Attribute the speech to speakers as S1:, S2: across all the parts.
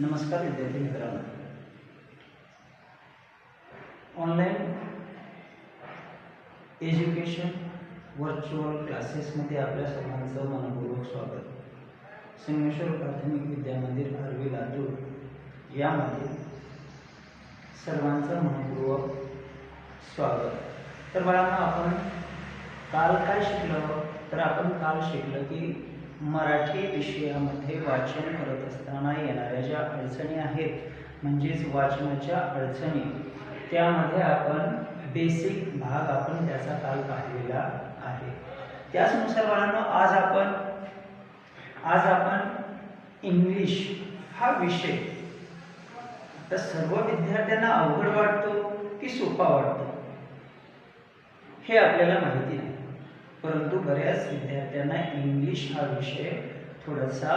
S1: नमस्कार विद्यार्थी मित्रांनो, ऑनलाईन एज्युकेशन व्हर्च्युअल क्लासेसमध्ये आपल्या सर्वांचं मनपूर्वक स्वागत. संगमेश्वर प्राथमिक विद्यामंदिर आर्वी लातूर यामध्ये सर्वांचं मनपूर्वक स्वागत. तर बाळांनो, आपण काल काय शिकलो? तर आपण काल शिकलो की मराठी विषयामध्ये वाचन करत असताना येणाऱ्या ज्या अडचणी आहेत, म्हणजेच वाचनाच्या अडचणी, त्यामध्ये आपण बेसिक भाग आपण त्याचा काल पाहिलेला आहे. त्याचनुसार बाळांनो, आज आपण इंग्लिश हा विषय तर सर्व विद्यार्थ्यांना अवघड वाटतो की सोपा वाटतो हे आपल्याला माहिती नाही, परंतु बऱ्याच विद्यार्थ्यांना इंग्लिश हा विषय थोडासा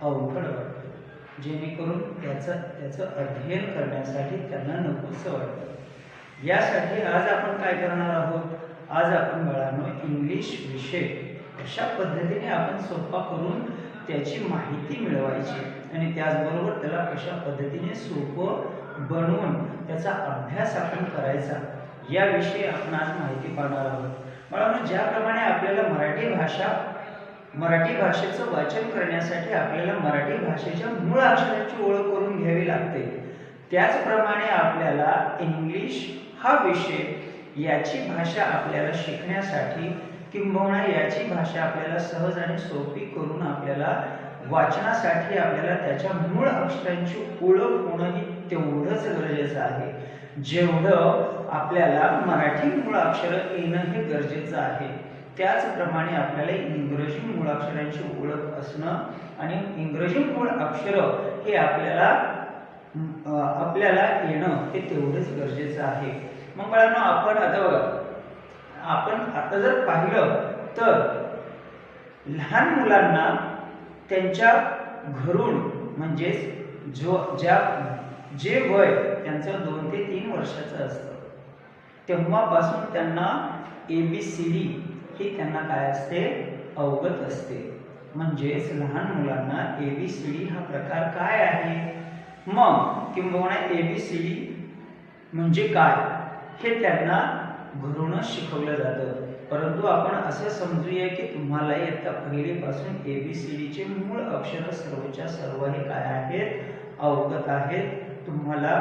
S1: अवघड वाटतो, जेणेकरून त्याचं अध्ययन करण्यासाठी त्यांना नकोसं वाटतं. यासाठी आज आपण काय करणार आहोत? आज आपण बाळांनो इंग्लिश विषय कशा पद्धतीने आपण सोपा करून त्याची माहिती मिळवायची आणि त्याचबरोबर त्याला कशा पद्धतीने सोपं बनवून त्याचा अभ्यास आपण करायचा, याविषयी आपण आज माहिती पाहणार आहोत. बाळांनो, ज्याप्रमाणे आपल्याला मराठी भाषेचं वाचन करण्यासाठी आपल्याला मराठी भाषेच्या मूळ अक्षरांची ओळख करून घ्यावी लागते, त्याचप्रमाणे आपल्याला इंग्लिश हा विषय याची भाषा आपल्याला शिकण्यासाठी किंबहुना याची भाषा आपल्याला सहज आणि सोपी करून आपल्याला वाचनासाठी आपल्याला त्याच्या मूळ अक्षरांची ओळख होणंही तेवढंच गरजेचं आहे, जेवढं आपल्याला मराठी मूळ अक्षर येणं हे गरजेचं आहे. त्याचप्रमाणे आपल्याला इंग्रजी मूळाक्षरांची ओळख असणं आणि इंग्रजी मूळ अक्षर हे आपल्याला येणं हे तेवढंच गरजेचं आहे. मग बाळांनो, आपण आता जर पाहिलं तर लहान मुलांना त्यांच्या घरून म्हणजेच जे वय त्यांचं 2 ते 3 वर्षाचं असतं, तेव्हापासून त्यांना ABCD ही त्यांना काय असते? अवगत असते. म्हणजेच लहान मुलांना ABCD हा प्रकार काय आहे, मग किंबहुना ABCD म्हणजे काय हे त्यांना घरूनच शिकवलं जातं. परंतु आपण असं समजूया की तुम्हाला इयत्ता पहिलीपासून ABCDचे मूळ अक्षर सर्वच्या सर्व हे काय आहेत? अवगत आहेत. तुम्हाला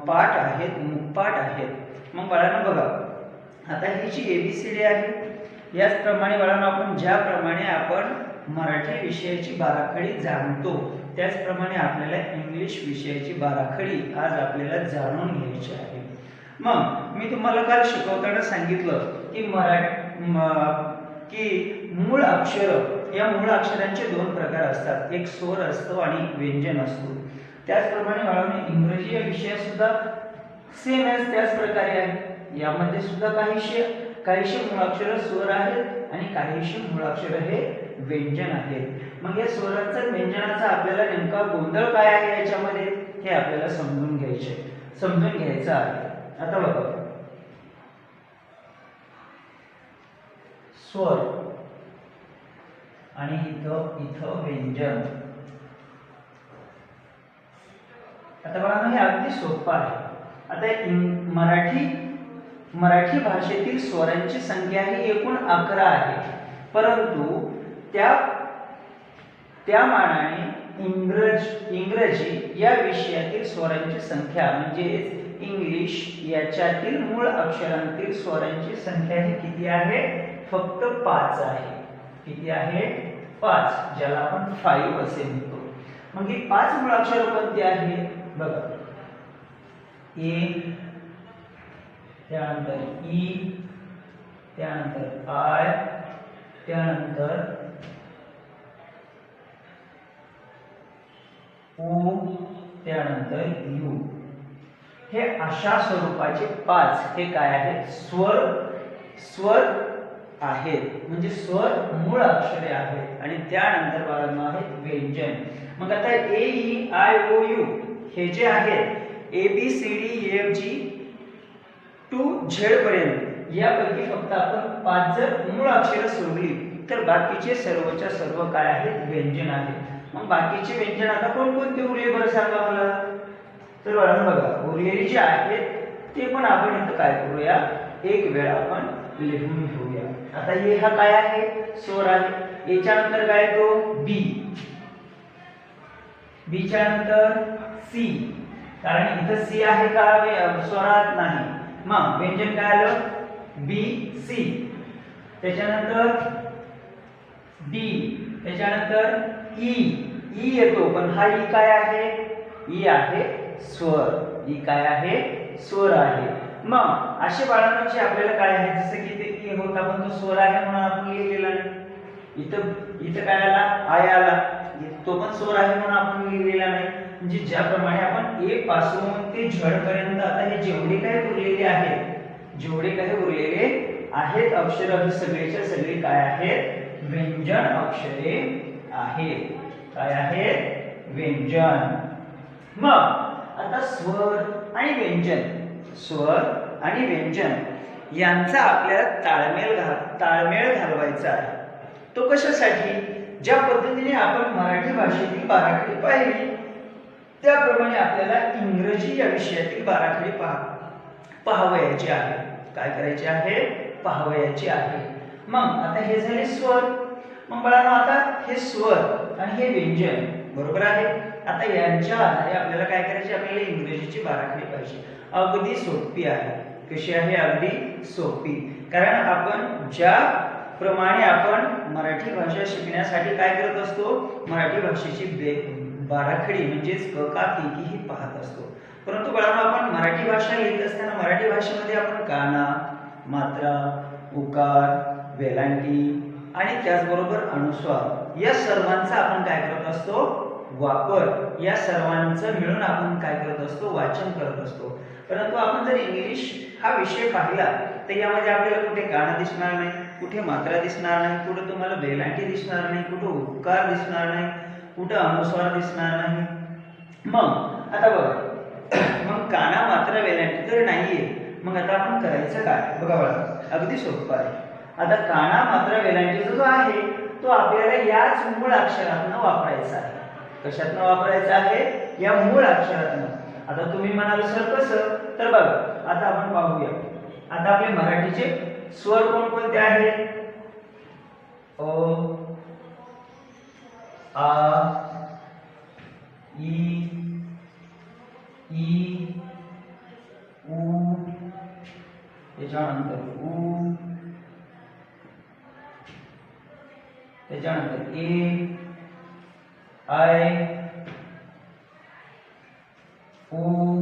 S1: पाठ आहेत, मुखपाठ आहेत. मग बाळांनो बघा, आता ही जी ABCD आहे, याचप्रमाणे बाळांनो आपण ज्याप्रमाणे आपण मराठी विषयाची बाराखडी जाणतो, त्याचप्रमाणे आपल्याला इंग्लिश विषयाची बाराखडी आज आपल्याला जाणून घ्यायची आहे. मग मी तुम्हाला काल शिकवताना सांगितलं की मूळ अक्षर, या मूळ अक्षरांचे 2 प्रकार असतात, एक स्वर असतो आणि एक व्यंजन असतो. त्याचप्रमाणे बाळांनो इंग्रजी या विषयात सुद्धा सेम आहे, त्याच प्रकारे आहे. यामध्ये सुद्धा काहीशी मूळाक्षर स्वर आहेत आणि काहीशी मूळाक्षर हे व्यंजन आहेत. मग या स्वरांचा व्यंजनाचा आपल्याला नेमका गोंधळ काय आहे याच्यामध्ये हे आपल्याला समजून घ्यायचं आहे. आता बघा, स्वर आणि इथं व्यंजन. आता बघा, हे अगदी सोपं आहे. आता मराठी भाषेतील स्वरांची संख्या ही एकूण 11 आहे, परंतु त्या मानाने इंग्रजी या विषयातील स्वरांची संख्या म्हणजे इंग्लिश याच्यातील मूळ अक्षरांतील स्वरांची संख्या ही किती आहे? फक्त 5 आहे. किती आहे? 5, ज्याला आपण 5 असे म्हणतो. मग ही 5 मूळाक्षर कोणती आहे? बघा, A, त्यानंतर E, त्यानंतर I, त्यानंतर O, त्यानंतर U. हे अशा स्वरूपाचे 5 हे काय आहेत? स्वर आहेत, म्हणजे स्वर मूळ अक्षरे आहेत. आणि त्यानंतर बाळांनो आहेत व्यंजन. मग आता AEIOU हे जे आहेत ABCDEFG to Z पर्यंत, यापैकी फक्त आपण 5 जर मूळ अक्षरे सोडली तर बाकीचे सर्वच्या सर्व काय आहेत? व्यंजन आहेत. मग बाकीचे व्यंजन आता कोणकोणते उरले बरं सांगा मला. तर बाळांनो बघा, उरलेले जे आहेत ते पण आपण इथं काय करूया, एक वेळ आपण लिहून घेऊया. आता हे हा काय आहे, स्वर आहे. याच्या नंतर काय तो बी, बी च्या नंतर सी, कारण इथं सी आहे का स्वरात नाही. मग व्यंजन काय आलं, बी सी. त्याच्यानंतर डी, त्याच्यानंतर ई, ई येतो, पण हा ई काय आहे, ई आहे स्वर. ई काय आहे, स्वर आहे. मग असे बाळांचे आपल्याला काय आहे, जसं की ते ई होता पण तो स्वर आहे म्हणून आपण लिहिलेला नाही. इथं काय आला, आय आला, तो पण स्वर आहे म्हणून आपण लिहिलेला नाही. म्हणजे ज्याप्रमाणे आपण ए पासून ते झड पर्यंत आता हे जेवढे काही उरलेले आहेत, जेवढे काही उरलेले आहेत अक्षर, ही सगळेच्या सगळे काय आहेत, व्यंजन अक्षरे आहेत. काय आहेत, व्यंजन. मग आता स्वर आणि व्यंजन, स्वर आणि व्यंजन यांचा आपल्याला ताळमेळ घालवायचा आहे. तो कशासाठी, ज्या पद्धतीने आपण मराठी भाषेतील बाराखडी पाहिली त्याप्रमाणे आपल्याला इंग्रजी या विषयातील बाराखडी पाहावयाची आहे. काय करायचे आहे, पाहावयाची आहे. मग आता हे झाले स्वर. मग बाळांनो आता हे स्वर आणि हे व्यंजन बरोबर आहे. आता यांच्या आधारे आपल्याला काय करायचे, आपल्याला इंग्रजीची बाराखडी पाहिजे. अगदी सोपी आहे. कशी आहे, अगदी सोपी. कारण आपण ज्या प्रमाणे आपण मराठी भाषा शिकण्यासाठी काय करत असतो, मराठी भाषेची बाराखडी म्हणजेच क का की ही पाहत असतो. परंतु बाळांनो आपण मराठी भाषा लिहित असताना मराठी भाषेमध्ये आपण काना, मात्रा, उकार, वेलांटी आणि त्याचबरोबर अनुस्वार या सर्वांचा आपण काय करत असतो, वापर. या सर्वांचं मिळून आपण काय करत असतो, वाचन करत असतो. परंतु आपण जर इंग्लिश हा विषय पाहिला तर यामध्ये आपल्याला कुठे काना दिसणार नाही, कुठे मात्रा दिसणार नाही, कुठे तुम्हाला वेलांटी दिसणार नाही, कुठे उकार दिसणार नाही, कुठे अनुस्वार दिसणार नाही. मग आता बघा, मग काना, मात्रा, वेलांटी जर नाहीये, मग आता आपण करायचं काय, बघा बघा, अगदी सोपं आहे. आता काना, मात्रा, वेलांटी जो आहे तो आपल्याला याच मूळ अक्षरातनं वापरायचा आहे. कशातनं वापरायचा आहे, या मूळ अक्षरातनं. आता तुम्ही म्हणाल सर कसं, तर बघा आता आपण पाहूया. आता आपले मराठीचे स्वर कोणकोणते आहेत, अ, आ, ई, ई, उ, त्याच्यानंतर उ, त्याच्यानंतर ए, आय, उ,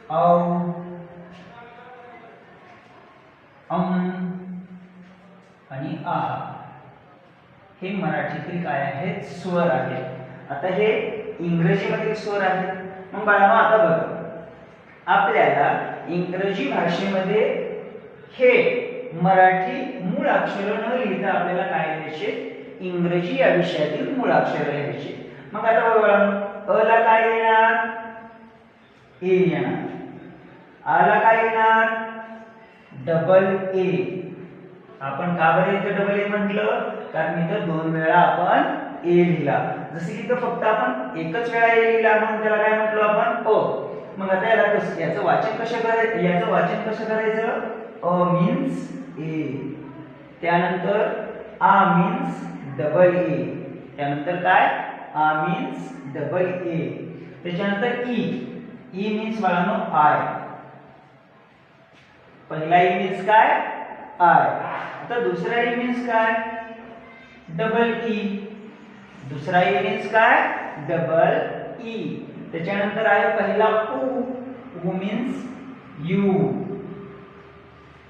S1: औ, आणि आ. हे मराठीतील काय आहेत, स्वर आहेत. आता हे इंग्रजीमधील स्वर आहेत. मग बाळांनो आता बघा, आपल्याला इंग्रजी भाषेमध्ये हे मराठी मूळ अक्षर न लिहिता आपल्याला काय लिहायचे, इंग्रजी या विषयातील मूळ अक्षर लिहायचे. मग आता बघा, अ ला काय येणार, ए येणार. आ ला काय येणार, डबल ए. आपण का बरं इथं डबल ए म्हटलं, कारण इथं दोन वेळा आपण ए लिहिला. जसे की इथं फक्त आपण एकच वेळा ए लिहिला म्हणून त्याला काय म्हटलो आपण, अ. मग आता याचं वाचन कसं करायचं, याचं वाचन कसं करायचं, अ मीन्स ए, त्यानंतर आ मीन्स डबल ए, त्यानंतर काय, आ मीन्स डबल ए, त्याच्यानंतर ई, ई मीन्स बाळांनो आय. पहिला ई मीन्स काय, आय. आता दुसरा ई मीन्स काय, डबल ई. दुसरा ई मीन्स काय, डबल ई. त्याच्यानंतर आहे पहिला उ, उ मीन्स यू.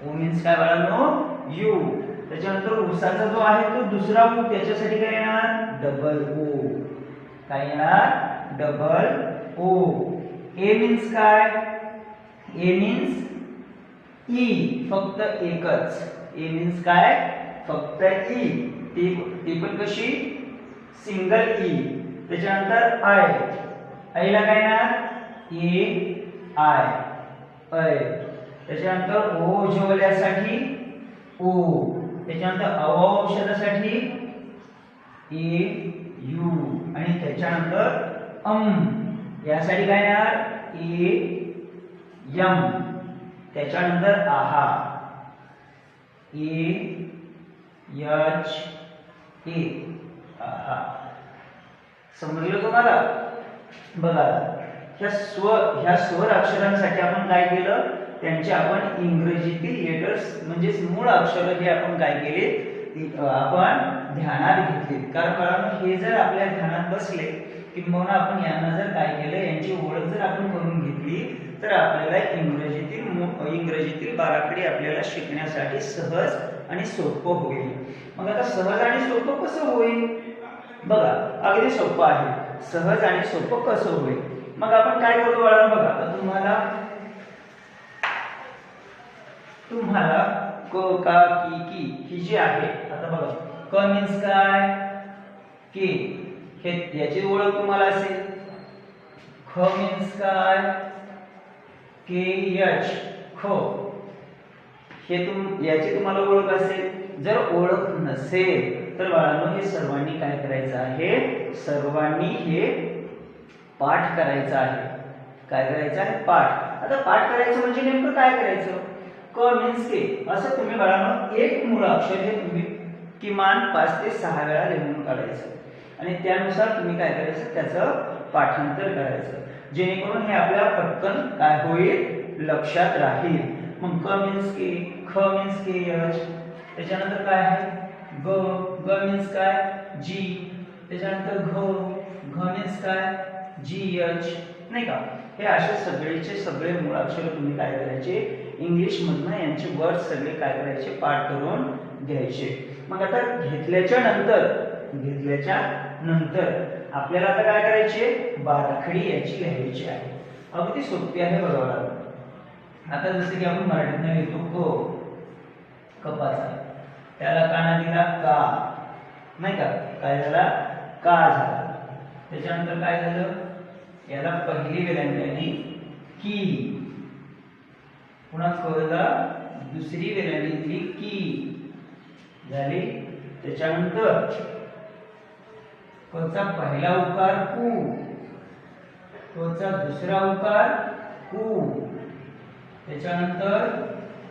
S1: उ मीन्स काय बाळांनो, यू. त्याच्यानंतर उसाचा जो आहे तो दुसरा उ, त्याच्यासाठी काय येणार, डबल ओ. काय येणार, डबल ओ. ए मीन्स काय, ए मीन्स ई, फक्त एकच. ए मीन्स काय, फक्त ई. ती पण कशी, सिंगल ई. त्याच्यानंतर आय, आयला काय येणार, ए आय, अय. त्याच्यानंतर ओ जेवल्यासाठी ओ. त्याच्यानंतर औषधासाठी ए यू आणि त्याच्यानंतर यासाठी काय येणार ए यम, त्याच्यानंतर आहा ए एच ए आहा. समजलं तुम्हाला? बघा ह्या स्वर अक्षरांसाठी आपण काय केलं, त्यांचे आपण इंग्रजीतील लेटर्स म्हणजे मूळ अक्षर हे आपण काय केले आपण ध्यानात घेतले. कारण हे जर आपल्या ध्यानात बसले किंबहुना आपण यांना जर काय केलं यांची ओळख जर आपण करून घेतली तर आपल्याला इंग्रजीतील बाराखडी आपल्याला शिकण्यासाठी सहज आणि सोपं होईल. मग आता सहज आणि सोपं कसं होईल? बघा अगदी सोपं आहे. सहज आणि सोपं कसं होईल? मग आपण काय करतो बाळांनो, बघा आता तुम्हाला क का की की ही जी आहे, आता बघा क मीन्स काय, के हे याची ओळख तुम्हाला असेल. ख मीन्स काय, के एच ख हे याची तुम्हाला ओळख असेल. जर ओळख नसेल तर बाळांनो हे सर्वांनी काय करायचं आहे, सर्वांनी हे पाठ करायचं आहे. काय करायचं आहे? पाठ. आता पाठ करायचं म्हणजे नेमकं काय करायचं? क मीन्स के असं तुम्ही बाळांनो एक मूळ अक्षर हे तुम्ही किमान 5 ते 6 वेळा लिहून काढायचं आणि त्यानुसार तुम्ही काय करायचं त्याचं पाठांतर करायचं, जेणेकरून हे आपल्याला पटकन काय होईल लक्षात राहील. मग क मीन्स के, ख मीन्स के एच, त्याच्यानंतर काय आहे ग, ग मीन्स काय जी, त्याच्यानंतर घ मीन्स काय जी एच, नाही का? हे असे सगळे मूळ अक्षर तुम्ही काय करायचे इंग्लिश मधनं यांचे वर्ड सगळे काय करायचे पाठ करून घ्यायचे. मग आता घेतल्याच्या नंतर आपल्याला आता काय करायचे बाराखडी याची लिहायची आहे. अगदी सोपी आहे बरोबर. आता जसं की आपण मराठीतनं लिहितो कपाचा, त्याला काना दिला का, नाही का? काय झाला का झाला. त्याच्यानंतर काय झालं याला पहिली वेलांटी आली की, पुन्हा कला दुसरी वेलांटी दिली की झाली. त्याच्यानंतर कचा पहिला उकार कू, कचा दुसरा उकार कू, त्याच्यानंतर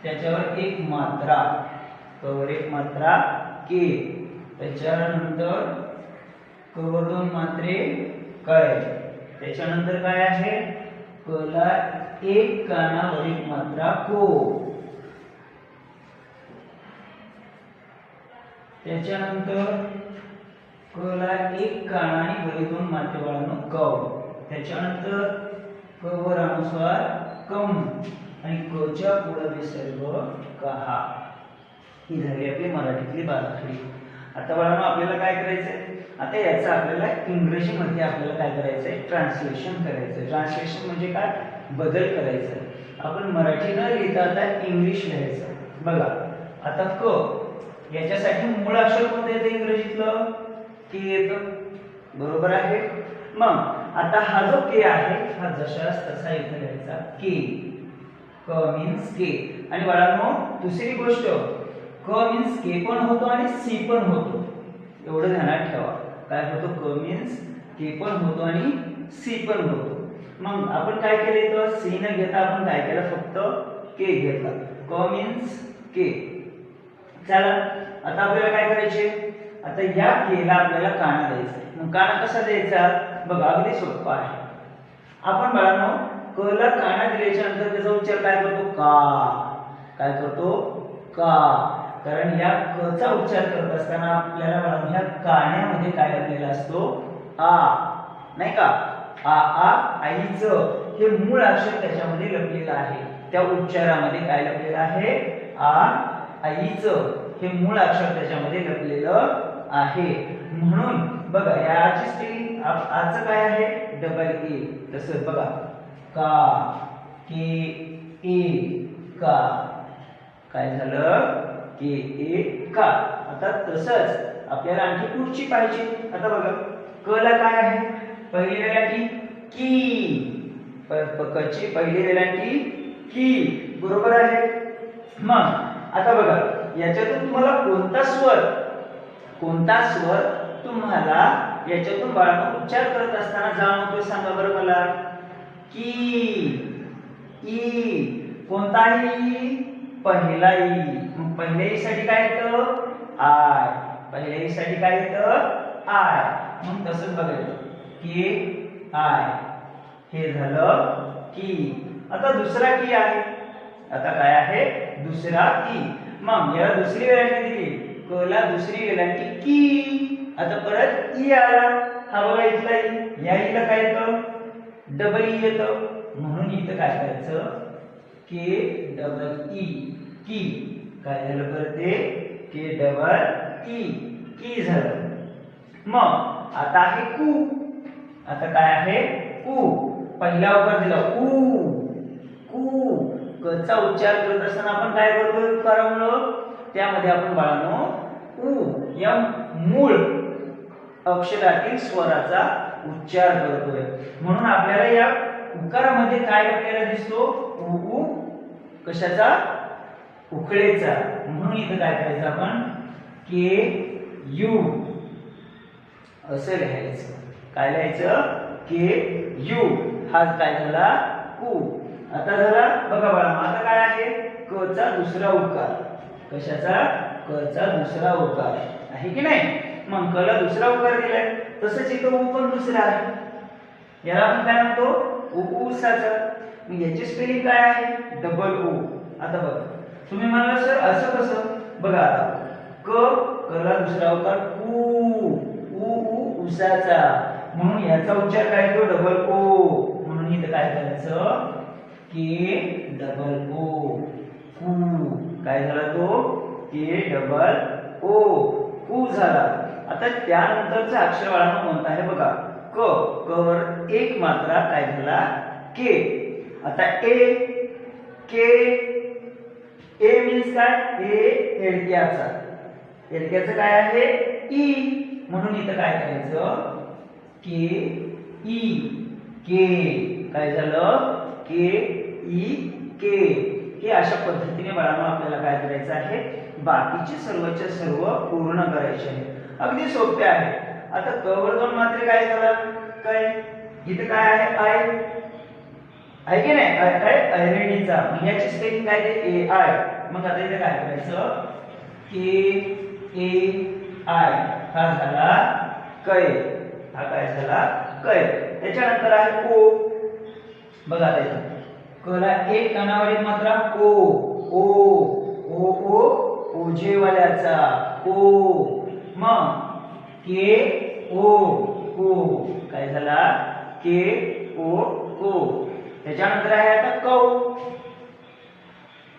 S1: त्याच्यावर एक मात्रा, कवर एक मात्रा के, त्याच्यानंतर कवर 2 मात्रे काय, त्याच्यानंतर काय आहे कला एक कानावर एक मात्रा को, त्याच्यानंतर कला एक काना आणि वरी 2 मात्रे वाळून कव, त्याच्यानंतर कवर अनुस्वार कम आणि कच्या पुढे विसर्ग कहा. ही झाली आपली मराठीतली बाराखडी. आता बाळांनो आपल्याला काय करायचंय, आता याचं आपल्याला इंग्रजीमध्ये आपल्याला काय करायचंय ट्रान्सलेशन करायचं. ट्रान्सलेशन म्हणजे काय बदल करायचा. आपण मराठी न लिहिता आता इंग्लिश लिहायचं. बघा आता क याच्यासाठी मूळ अक्षर कोणतं येतं इंग्रजीतलं के येतं, बरोबर आहे. मग आता हा जो के आहे हा जशास तसा इथे लिहायचा के, क मीन्स के. आणि बाळांनो दुसरी गोष्ट क मीन्स के पण होतो आणि सी पण होतो, एवढं ध्यानात ठेवा. काय होतो क मीन्स के पण होतो आणि सी पण होतो. मग आपण काय केले तर सी न घेता आपण काय केलं फक्त के घेतला, क मीन्स के. चला आता आपल्याला काय करायचे, आता या केला आपल्याला काना द्यायचा. मग काना कसा द्यायचा बघा अगदी सोपं आहे. आपण बाळांनो क ला काना दिल्याच्या नंतर त्याचा उच्चार काय करतो का, काय करतो का. कारण या क चा उच्चार करत असताना आपल्याला बाळांनो ह्या काण्यामध्ये काय लागलेला असतो आ, नाही का. आ आईचं हे मूळ अक्षर त्याच्यामध्ये लपलेलं आहे. त्या उच्चारामध्ये काय लपलेलं आहे आ आईचं हे मूळ अक्षर त्याच्यामध्ये लपलेलं आहे. म्हणून बघा याची स्पेलिंग आजचं काय आहे डबल ए. तसं बघा का के ए का, काय झालं के ए का. आता तसंच आपल्याला आणखी पुढची पाहिजे. आता बघा क ला काय आहे पहिली वेलांटी की, कची पहिली वेलांटी की, बरोबर आहे. मग आता बघा याच्यातून तुम्हाला कोणता स्वर तुम्हाला याच्यातून बाळांनो उच्चार करत असताना जाणवतोय सांगा बरं मला? की, ई, कोणताही पहिला ई. मग पहिल्या ई साठी काय येतं? आय. पहिल्या ई साठी काय येतं? आय. मग तसंच बघायचं की आय हे झालं की. आता दुसरा की आहे. आता काय आहे? दुसरा की. मग याला दुसरी वेलांटी दिली. क ला दुसरी वेलांटी की. आता परत ई आला. हा बघा इथला ई. या ईला काय येतं? डबल ई येतं. म्हणून इथं काय करायचं? के डबल ई की. काय झालं परत ते? के डबल ई की झालं. मग आता आहे कू. आता काय आहे? कू. पहिला उकार दिला ऊ. कू. क चा उच्चार करत असताना आपण काय करतोय उकारामुळं? त्यामध्ये आपण बाळांनो ऊ या मूळ अक्षरातील स्वराचा उच्चार करतोय. म्हणून आपल्याला या उकारामध्ये काय आपल्याला दिसतो? ऊ कशाचा? उकळेचा. म्हणून इथं काय करायचं आपण? के यू असं लिहायचं. काय लिहायचं? के यू. हा काय झाला? कू. आता झाला बघा बाळा. आता काय आहे? क चा दुसरा उकार. कशाचा? क चा दुसरा उकार आहे की नाही? मग क ला दुसरा उकार दिलाय. तसंच इथं ऊ पण दुसरा आहे. याला आपण काय म्हणतो? ऊसाचा. मग याची स्पेलिंग काय आहे? Double O. आता बघा तुम्ही म्हणाल सर असं कसं? बघा आता क ला दुसरा उकार ऊ. ऊ उसाचा. म्हणून याचा उच्चार काय तो? Double O. म्हणून इथं काय करायचं? K double O. कू. काय झाला तो? के डबल ओ. कू झाला. आता त्यानंतरचं अक्षर बाळांनो कोणतं आहे बघा? क. क वर एक मात्रा काय झाला? के. आता ए. के. ए मीन्स काय? ए एडक्याचा. एडक्याचं काय आहे? ई. म्हणून इथं काय करायचं? के ई. के. काय झालं? के ई के. हे अशा पद्धतीने बाळांनो आपल्याला काय करायचं आहे? बाकीचे सर्वच्या सर्व पूर्ण करायचे आहे. अगदी सोपे आहे. आता क वर दोन मात्रे काय झाला? काय? इथे काय आहे? आय आहे की नाही? आय आय ऐरणीचा. मग याची स्पेलिंग काय ते? A I. मग आता इथे काय करायचं? K A I. हा झाला कै. हा काय झाला? कै. त्याच्यानंतर आहे ओ. बघा आता इथे क ला एक कानावर एक मात्रा ओ. ओ ओ ओ ओझेवाल्याचा. ओ. मग के ओ को. काय झाला? के ओ को. त्याच्यानंतर आहे आता कौ.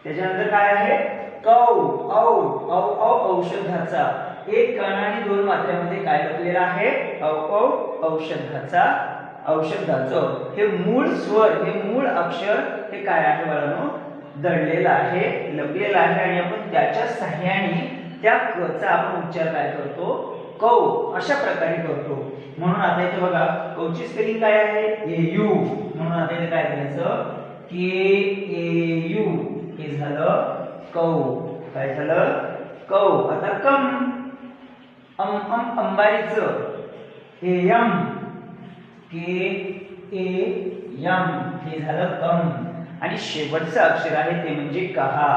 S1: त्याच्यानंतर काय आहे? कौ. औ औ औ औषधाचा. एक काना आणि दोन मात्र्यामध्ये काय लपलेला आहे? औ औ औषधाचा. औषधाचं. हे मूळ स्वर, हे मूळ अक्षर हे काय आहे बाळांनो? दडलेलं आहे, लपलेलं आहे. आणि आपण त्याच्या सहाय्याने त्या क चा आपण उच्चार काय करतो? कौ अशा प्रकारे करतो. म्हणून आता इथे बघा कौची स्पेलिंग काय आहे? ए यू. म्हणून आता इथे काय करायचं? K A you. हे झालं कौ. काय झालं? कौ. आता कम. अंबारीचं. ए यम. के ए यम. हे झालं कम. आणि शेवटचं अक्षर आहे ते म्हणजे कहा.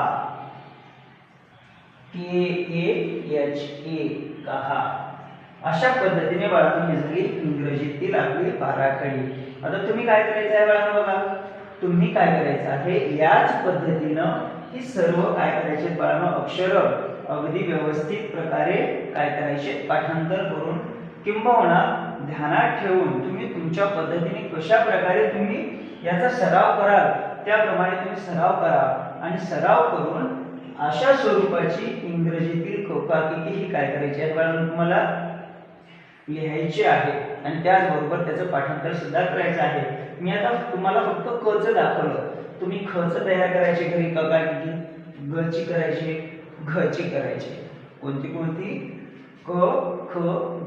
S1: के ए एच ए. कहा. अशा पद्धतीने बाळांनो ही झाली इंग्रजीतील आपली बाराखडी. आता तुम्ही काय करायचं आहे बाळांनो? बघा तुम्ही काय करायचं आहे? याच पद्धतीनं ही सर्व काय करायचे बाळांनो? अक्षर अगदी व्यवस्थित प्रकारे काय करायचे? पाठांतर करून किंबहुना ध्यानात ठेवून तुम्ही तुमच्या पद्धतीने कशा प्रकारे तुम्ही याचा सराव कराल त्याप्रमाणे तुम्ही सराव करा. आणि सराव करून अशा स्वरूपाची इंग्रजीतील कौकाकिकी ही काय करायची आहे बाळांनो? तुम्हाला लिहायची आहे. आणि त्याचबरोबर त्याचं पाठांतर सुद्धा करायचं आहे. मी आता तुम्हाला फक्त क च दाखवलं. तुम्ही ख च तयार करायचे घरी. कौकाकिकी ग ची करायची, घ ची करायची. कोणती कोणती? क ख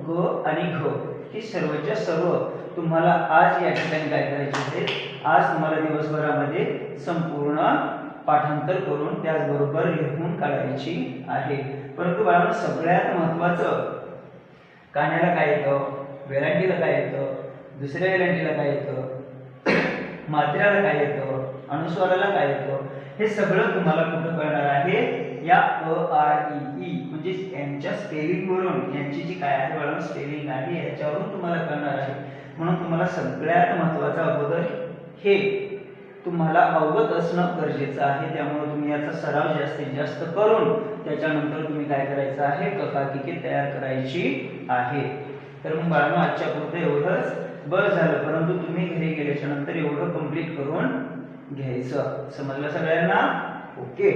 S1: ग आणि घ. ही सर्वच्या सर्व तुम्हाला आज या ठिकाणी काय करायचे आहे? आज तुम्हाला दिवसभरामध्ये संपूर्ण पाठांतर करून त्याचबरोबर लिहून काढायची आहे. परंतु बाळांनो सगळ्यात महत्त्वाचं कान्याला काय येतं, वेलांटीला काय येतं, दुसऱ्या वेलांटीला काय येतं, मात्र्याला काय येतं, अनुस्वाराला काय येतं, हे सगळं तुम्हाला कुठं कळणार आहे, या अ आ इ ई म्हणजे यांच्या स्पेलिंग वरून, यांची जी काय आहे वळण स्पेलिंग आहे याच्यावरून तुम्हाला कळणार आहे. म्हणून तुम्हाला सगळ्यात महत्त्वाचं अगोदर हे तुम्हाला अवगत असणं गरजेचं आहे. त्यामुळे तुम्ही याचा सराव जास्तीत जास्त करून त्याच्यानंतर तुम्ही काय करायचं आहे, ककाकिके तयार करायची आहे. तर मग बाळांनो आजच्या पुरतं एवढंच बस झालं, परंतु तुम्ही घरी गेल्याच्या नंतर एवढं कंप्लीट करून घ्यायचं. समजलं सगळ्यांना? ओके.